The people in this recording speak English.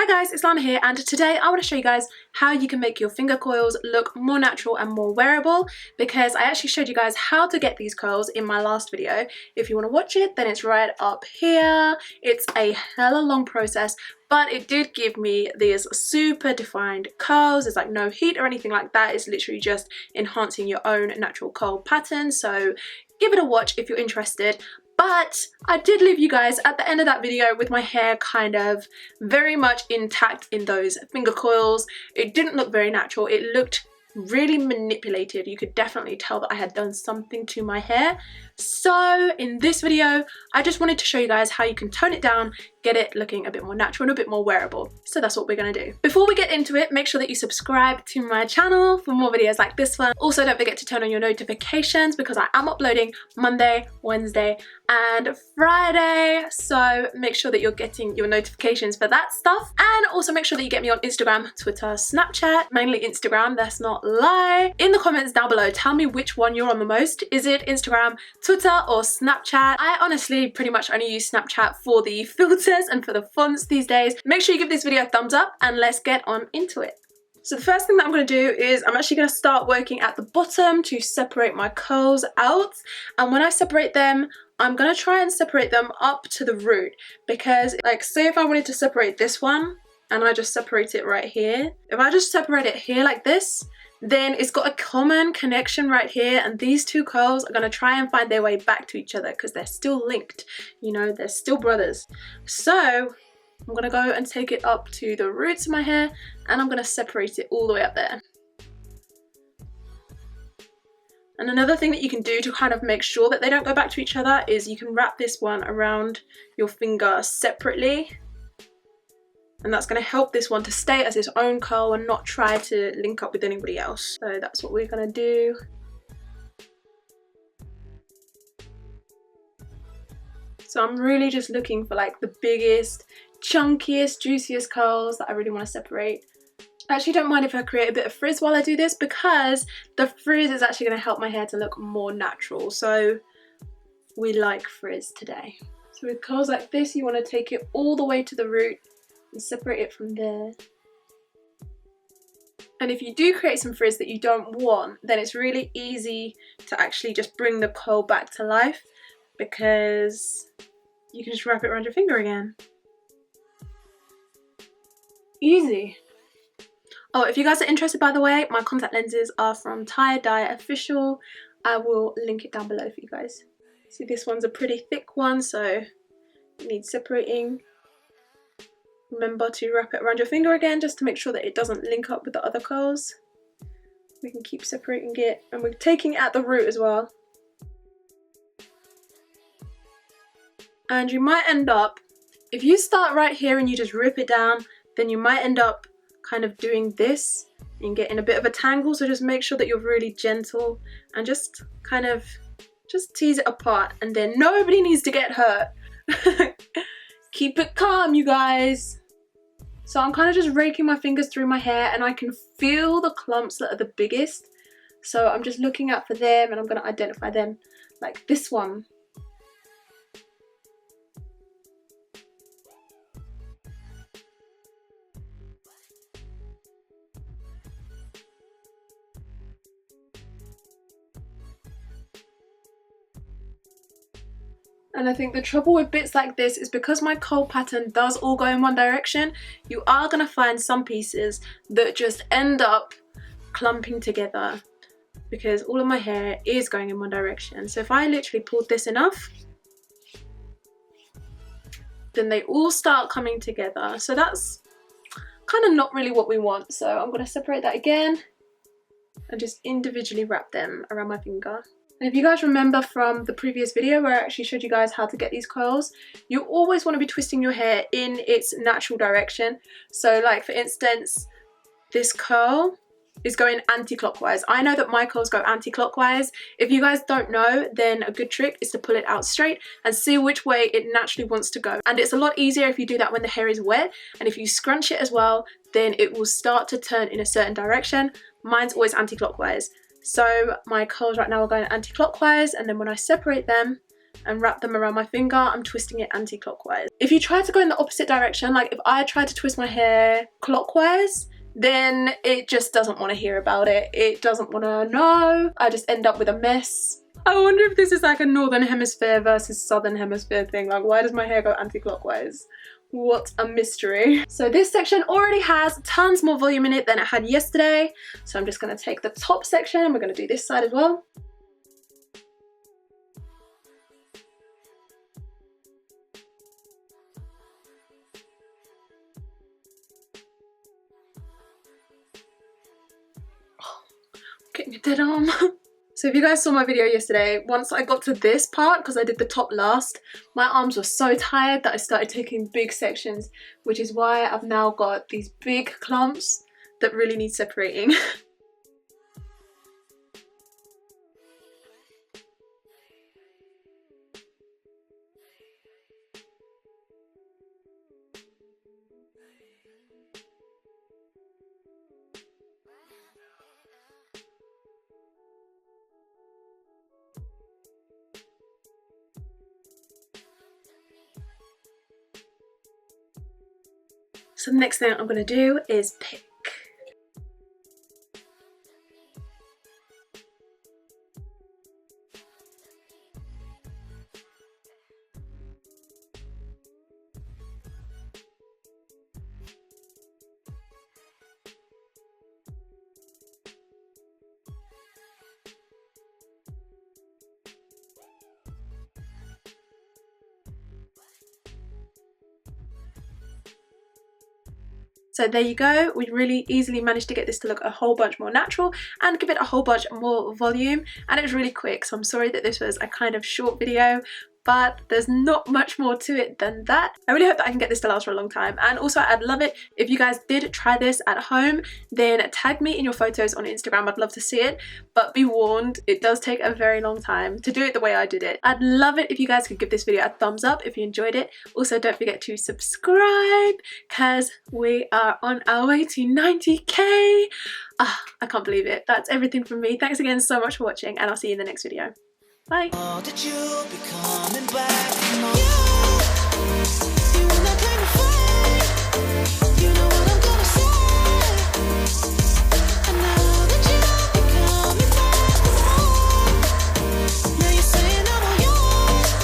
Hi guys, it's Lana here, and today I want to show you guys how you can make your finger coils look more natural and more wearable, because I actually showed you guys how to get these coils in my last video. If you want to watch it, then it's right up here. It's a hella long process, but it did give me these super defined curls. There's like no heat or anything like that. It's literally just enhancing your own natural curl pattern, so give it a watch if you're interested. But I did leave you guys at the end of that video with my hair kind of very much intact in those finger coils. It didn't look very natural. It looked really manipulated. You could definitely tell that I had done something to my hair. So in this video, I just wanted to show you guys how you can tone it down, get it looking a bit more natural and a bit more wearable. So that's what we're gonna do. Before we get into it, make sure that you subscribe to my channel for more videos like this one. Also, don't forget to turn on your notifications because I am uploading Monday, Wednesday, and Friday. So make sure that you're getting your notifications for that stuff. And also make sure that you get me on Instagram, Twitter, Snapchat, mainly Instagram, that's not a lie. In the comments down below, tell me which one you're on the most. Is it Instagram, Twitter, or Snapchat? I honestly pretty much only use Snapchat for the filters and for the fonts these days. Make sure you give this video a thumbs up and let's get on into it. So the first thing that I'm going to do is I'm actually going to start working at the bottom to separate my curls out, and when I separate them, I'm going to try and separate them up to the root, because like say if I wanted to separate this one and I just separate it right here, if I just separate it here like this, then it's got a common connection right here, and these two curls are going to try and find their way back to each other because they're still linked, you know, they're still brothers. So I'm going to go and take it up to the roots of my hair and I'm going to separate it all the way up there. And another thing that you can do to kind of make sure that they don't go back to each other is you can wrap this one around your finger separately. And that's going to help this one to stay as its own curl and not try to link up with anybody else. So that's what we're going to do. So I'm really just looking for like the biggest, chunkiest, juiciest curls that I really want to separate. I actually don't mind if I create a bit of frizz while I do this, because the frizz is actually going to help my hair to look more natural. So we like frizz today. So with curls like this, you want to take it all the way to the root and separate it from there. And if you do create some frizz that you don't want, then it's really easy to actually just bring the curl back to life, because you can just wrap it around your finger again. Easy. Oh, if you guys are interested, by the way, my contact lenses are from Tie Dye Official. I will link it down below for you guys. See, this one's a pretty thick one, so it needs separating. Remember to wrap it around your finger again, just to make sure that it doesn't link up with the other curls. We can keep separating it, and we're taking it at the root as well. And you might end up, if you start right here and you just rip it down, then you might end up kind of doing this and getting a bit of a tangle. So just make sure that you're really gentle and just kind of just tease it apart, and then nobody needs to get hurt. Keep it calm, you guys. So I'm kind of just raking my fingers through my hair, and I can feel the clumps that are the biggest. So I'm just looking out for them, and I'm going to identify them, like this one. And I think the trouble with bits like this is because my curl pattern does all go in one direction, you are going to find some pieces that just end up clumping together because all of my hair is going in one direction. So if I literally pulled this enough, then they all start coming together. So that's kind of not really what we want. So I'm going to separate that again and just individually wrap them around my finger. And if you guys remember from the previous video where I actually showed you guys how to get these coils, you always want to be twisting your hair in its natural direction. So like for instance, this curl is going anti-clockwise. I know that my curls go anti-clockwise. If you guys don't know, then a good trick is to pull it out straight and see which way it naturally wants to go. And it's a lot easier if you do that when the hair is wet, and if you scrunch it as well, then it will start to turn in a certain direction. Mine's always anti-clockwise. So my curls right now are going anti-clockwise, and then when I separate them, and wrap them around my finger, I'm twisting it anti-clockwise. If you try to go in the opposite direction, like if I try to twist my hair clockwise, then it just doesn't want to hear about it. It doesn't want to know. I just end up with a mess. I wonder if this is like a northern hemisphere versus southern hemisphere thing. Like, why does my hair go anti-clockwise? What a mystery. So this section already has tons more volume in it than it had yesterday. So I'm just going to take the top section and we're going to do this side as well. Getting a dead arm. So if you guys saw my video yesterday, once I got to this part, because I did the top last, my arms were so tired that I started taking big sections, which is why I've now got these big clumps that really need separating. So the next thing I'm going to do is pick. So there you go, we really easily managed to get this to look a whole bunch more natural and give it a whole bunch more volume, and it was really quick, so I'm sorry that this was a kind of short video, but there's not much more to it than that. I really hope that I can get this to last for a long time, and also I'd love it if you guys did try this at home, then tag me in your photos on Instagram. I'd love to see it, but be warned, it does take a very long time to do it the way I did it. I'd love it if you guys could give this video a thumbs up if you enjoyed it. Also, don't forget to subscribe because we are on our way to 90k. I can't believe it. That's everything from me. Thanks again so much for watching, and I'll see you in the next video. Bye.